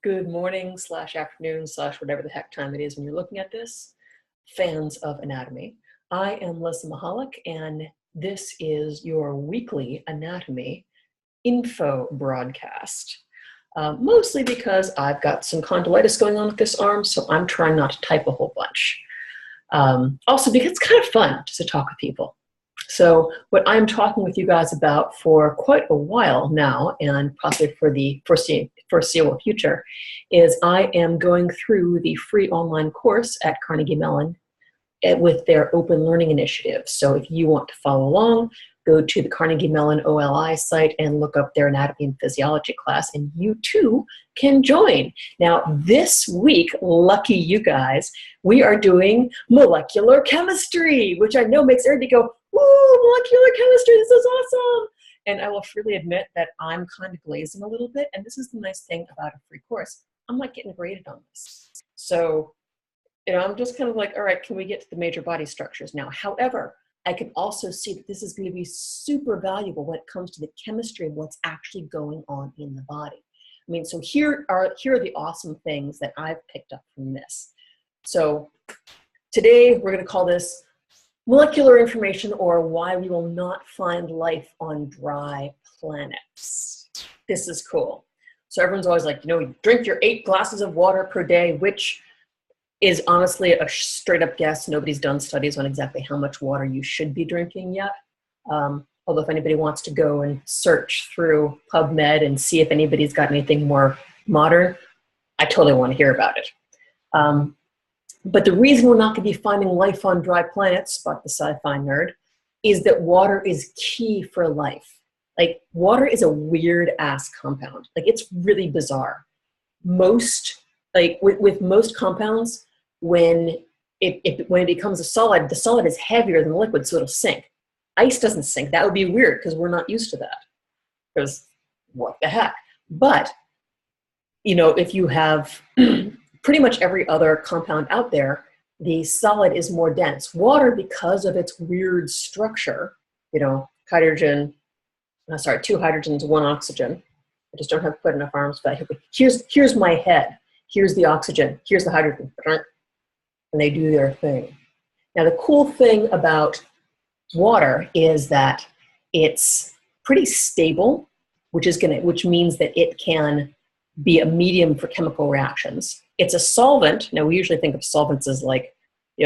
Good morning slash afternoon slash whatever the heck time it is when you're looking at this, fans of anatomy. I am Melissa Mahalik, and this is your weekly anatomy info broadcast. Mostly because I've got some condylitis going on with this arm, so I'm trying not to type a whole bunch. Also because it's kind of fun just to talk with people. So what I'm talking with you guys about for quite a while now, and possibly for the foreseeable future, is I am going through the free online course at Carnegie Mellon with their open learning initiative. So if you want to follow along, go to the Carnegie Mellon OLI site and look up their anatomy and physiology class, and you too can join. Now, this week, lucky you guys, we are doing molecular chemistry, which I know makes everybody go, "Woo, molecular chemistry, this is awesome!" And I will freely admit that I'm kind of glazing a little bit, and this is the nice thing about a free course. I'm not getting graded on this. So, I'm just kind of like, all right, can we get to the major body structures now? However, I can also see that this is going to be super valuable when it comes to the chemistry of what's actually going on in the body. I mean, so here are the awesome things that I've picked up from this. So today we're going to call this molecular information, or why we will not find life on dry planets. This is cool. So everyone's always like, drink your 8 glasses of water per day, which is honestly a straight up guess. Nobody's done studies on exactly how much water you should be drinking yet. Although if anybody wants to go and search through PubMed and see if anybody's got anything more modern, I totally want to hear about it. But the reason we're not going to be finding life on dry planets, Spot the sci-fi nerd, is that water is key for life. Like, water is a weird ass compound. Like, it's really bizarre. With most compounds, when it becomes a solid, the solid is heavier than the liquid, so it'll sink. Ice doesn't sink. That would be weird because we're not used to that. Because what the heck? But, if you have pretty much every other compound out there, the solid is more dense. Water, because of its weird structure, 2 hydrogens, 1 oxygen. I just don't have quite enough arms, but here's my head. Here's the oxygen. Here's the hydrogen. And they do their thing. Now, the cool thing about water is that it's pretty stable, which means that it can be a medium for chemical reactions. It's a solvent. Now, we usually think of solvents as like,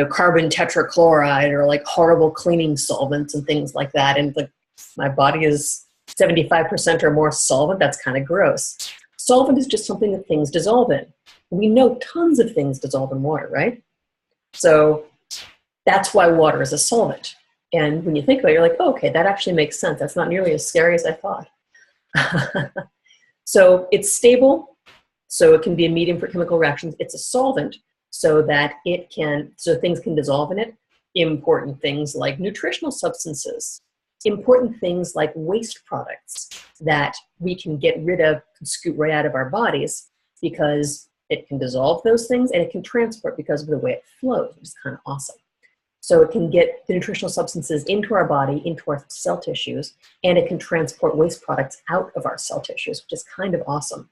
carbon tetrachloride or like horrible cleaning solvents and things like that. And my body is 75% or more solvent. That's kind of gross. Solvent is just something that things dissolve in. We know tons of things dissolve in water, right? So that's why water is a solvent. And when you think about it, you're like, oh, okay, that actually makes sense. That's not nearly as scary as I thought. So it's stable, so it can be a medium for chemical reactions. It's a solvent, so things can dissolve in it. Important things like nutritional substances, important things like waste products that we can get rid of, scoot right out of our bodies, because it can dissolve those things and it can transport because of the way it flows, which is kind of awesome. So it can get the nutritional substances into our body, into our cell tissues, and it can transport waste products out of our cell tissues, which is kind of awesome.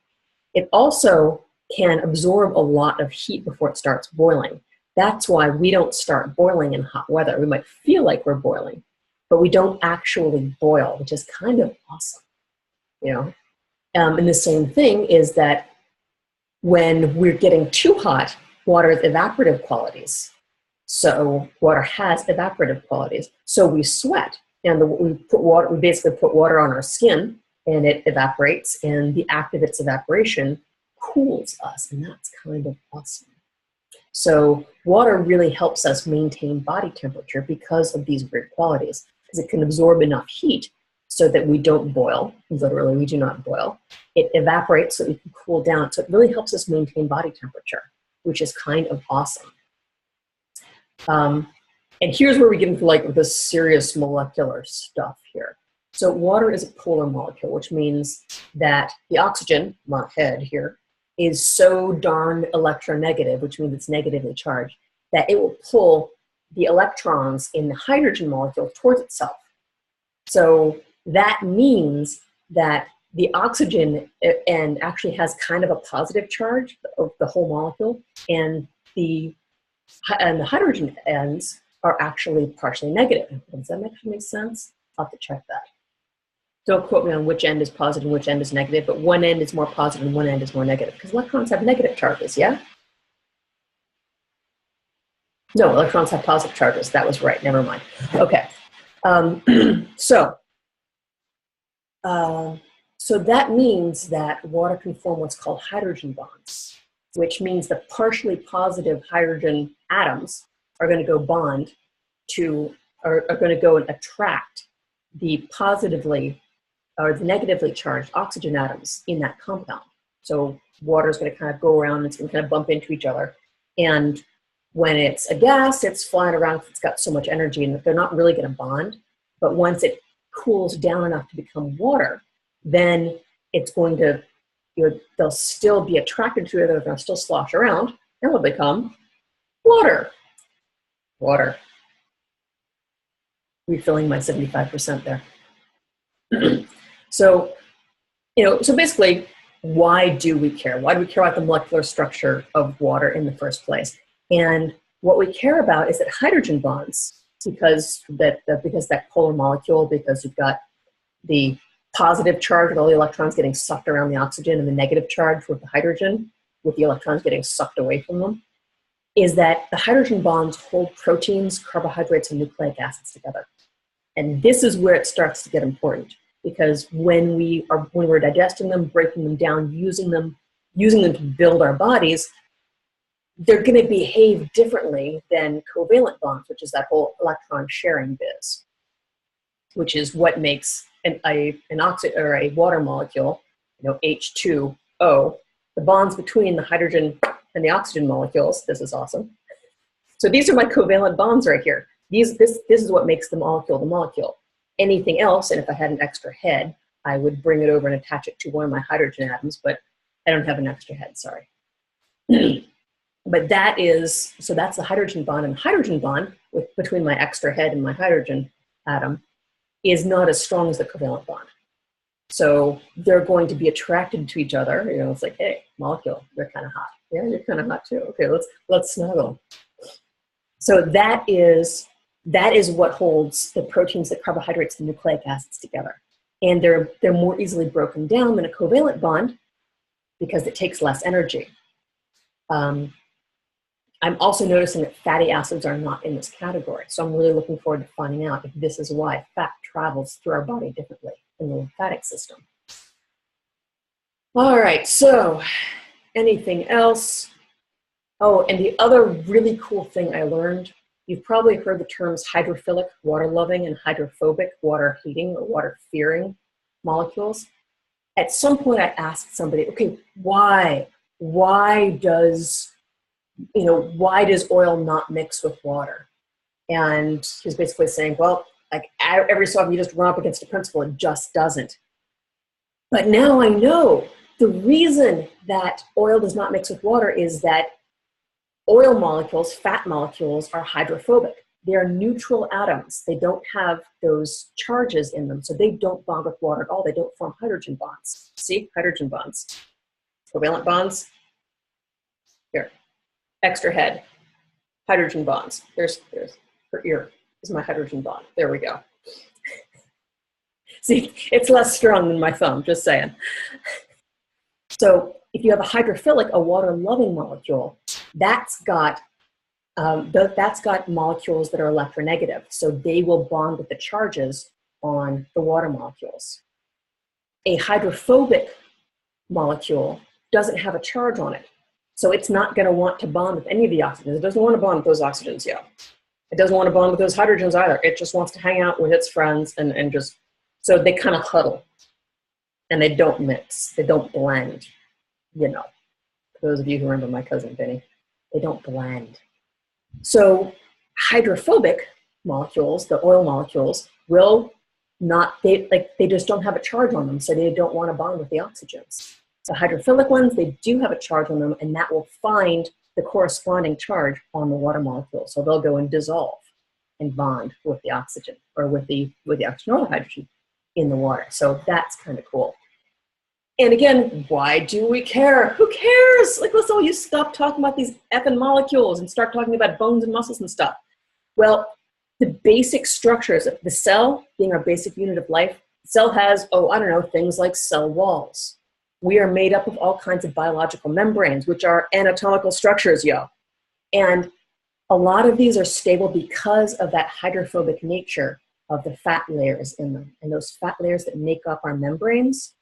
It also can absorb a lot of heat before it starts boiling. That's why we don't start boiling in hot weather. We might feel like we're boiling, but we don't actually boil, which is kind of awesome. And the same thing is that when we're getting too hot, water has evaporative qualities. So water has evaporative qualities. So we sweat, and we basically put water on our skin, and it evaporates, and the act of its evaporation cools us, and that's kind of awesome. So water really helps us maintain body temperature because of these weird qualities, because it can absorb enough heat so that we don't boil. Literally, we do not boil. It evaporates so we can cool down. So it really helps us maintain body temperature, which is kind of awesome. And here's where we get into like the serious molecular stuff here. So water is a polar molecule, which means that the oxygen, my head here, is so darn electronegative, which means it's negatively charged, that it will pull the electrons in the hydrogen molecule towards itself. So that means that the oxygen end actually has kind of a positive charge of the whole molecule, and the hydrogen ends are actually partially negative. Does that actually make sense? I'll have to check that. Don't quote me on which end is positive and which end is negative, but one end is more positive and one end is more negative, because electrons have negative charges, yeah? No, electrons have positive charges. That was right. Never mind. Okay. So that means that water can form what's called hydrogen bonds, which means the partially positive hydrogen atoms are going to go bond to, are going to go and attract the positively or the negatively charged oxygen atoms in that compound. So water is going to kind of go around, it's going to kind of bump into each other. And when it's a gas, it's flying around because it's got so much energy, and they're not really going to bond. But once it cools down enough to become water, then it's going to, they'll still be attracted to each other, they'll still slosh around, and will become water. Water. Refilling my 75% there. So, so basically, why do we care? Why do we care about the molecular structure of water in the first place? And what we care about is that hydrogen bonds, because that polar molecule, because you've got the positive charge with all the electrons getting sucked around the oxygen, and the negative charge with the hydrogen, with the electrons getting sucked away from them, is that the hydrogen bonds hold proteins, carbohydrates, and nucleic acids together. And this is where it starts to get important, because when we're digesting them, breaking them down, using them to build our bodies, they're going to behave differently than covalent bonds, which is that whole electron sharing biz, which is what makes a water molecule, H2O, the bonds between the hydrogen and the oxygen molecules. This is awesome. So these are my covalent bonds right here. This is what makes the molecule the molecule. Anything else, and if I had an extra head, I would bring it over and attach it to one of my hydrogen atoms, but I don't have an extra head, sorry. But that's the hydrogen bond, and the hydrogen bond between my extra head and my hydrogen atom is not as strong as the covalent bond. So they're going to be attracted to each other. It's like, hey, molecule, you're kind of hot. Yeah, you're kind of hot too. Okay, let's snuggle. So that is what holds the proteins, the carbohydrates, and nucleic acids together. And they're more easily broken down than a covalent bond because it takes less energy. I'm also noticing that fatty acids are not in this category. So I'm really looking forward to finding out if this is why fat travels through our body differently in the lymphatic system. All right, so anything else? Oh, and the other really cool thing I learned, you've probably heard the terms hydrophilic, water-loving, and hydrophobic, water-hating or water-fearing molecules. At some point I asked somebody, okay, why does oil not mix with water? And he's basically saying, well, like every so often you just run up against a principle, it just doesn't. But now I know the reason that oil does not mix with water is that oil molecules, fat molecules, are hydrophobic. They are neutral atoms. They don't have those charges in them, so they don't bond with water at all. They don't form hydrogen bonds. See, hydrogen bonds. Covalent bonds. Here, extra head. Hydrogen bonds. There's her ear is my hydrogen bond. There we go. See, it's less strong than my thumb, just saying. So if you have a hydrophilic, a water-loving molecule, that's got molecules that are electronegative, so they will bond with the charges on the water molecules. A hydrophobic molecule doesn't have a charge on it, so it's not going to want to bond with any of the oxygens. It doesn't want to bond with those oxygens yet. It doesn't want to bond with those hydrogens either. It just wants to hang out with its friends and just, so they kind of huddle, and they don't mix, they don't blend, For those of you who remember my cousin Vinny, they don't blend. So hydrophobic molecules, the oil molecules, will not, they just don't have a charge on them, so they don't want to bond with the oxygens. The hydrophilic ones, they do have a charge on them, and that will find the corresponding charge on the water molecule. So they'll go and dissolve and bond with the oxygen, or with the oxygen or the hydrogen in the water. So that's kind of cool. And again, why do we care? Who cares? Like, let's all you stop talking about these effing molecules and start talking about bones and muscles and stuff. Well, the basic structures of the cell, being our basic unit of life, the cell has, things like cell walls. We are made up of all kinds of biological membranes, which are anatomical structures, yo. And a lot of these are stable because of that hydrophobic nature of the fat layers in them. And those fat layers that make up our membranes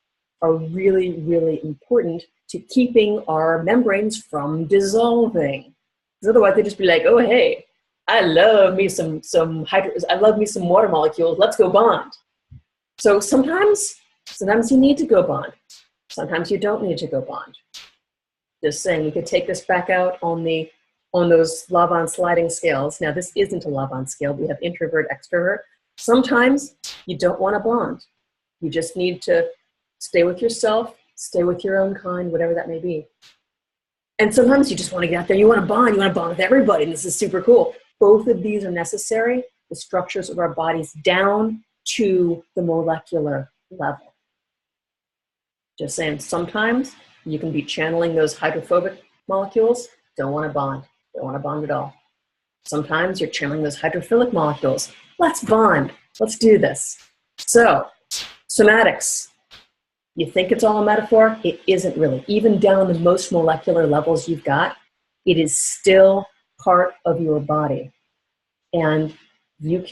are really, really important to keeping our membranes from dissolving. Because otherwise they'd just be like, oh, hey, I love me some water molecules, let's go bond. So sometimes you need to go bond. Sometimes you don't need to go bond. Just saying, we could take this back out on those Lavon sliding scales. Now this isn't a Lavon scale, we have introvert, extrovert. Sometimes you don't want to bond. You just need to stay with yourself, stay with your own kind, whatever that may be. And sometimes you just want to get out there, you want to bond with everybody, and this is super cool. Both of these are necessary, the structures of our bodies down to the molecular level. Just saying, sometimes you can be channeling those hydrophobic molecules, don't want to bond at all. Sometimes you're channeling those hydrophilic molecules. Let's bond, let's do this. So, somatics. You think it's all a metaphor? It isn't really. Even down the most molecular levels you've got, it is still part of your body. And you've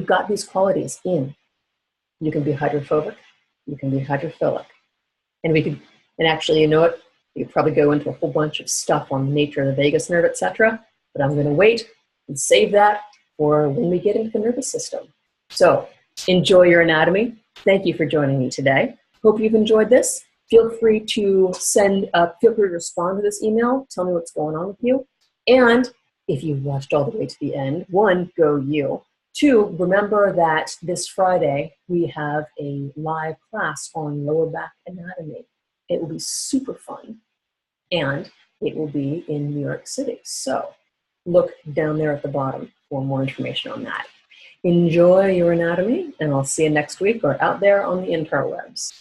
got these qualities in. You can be hydrophobic, you can be hydrophilic. And actually, you know what? You could probably go into a whole bunch of stuff on the nature of the vagus nerve, etc. But I'm going to wait and save that for when we get into the nervous system. So enjoy your anatomy. Thank you for joining me today. Hope you've enjoyed this. Feel free to respond to this email. Tell me what's going on with you. And if you've watched all the way to the end, 1, go you. 2, remember that this Friday we have a live class on lower back anatomy. It will be super fun, and it will be in New York City. So look down there at the bottom for more information on that. Enjoy your anatomy, and I'll see you next week or out there on the interwebs.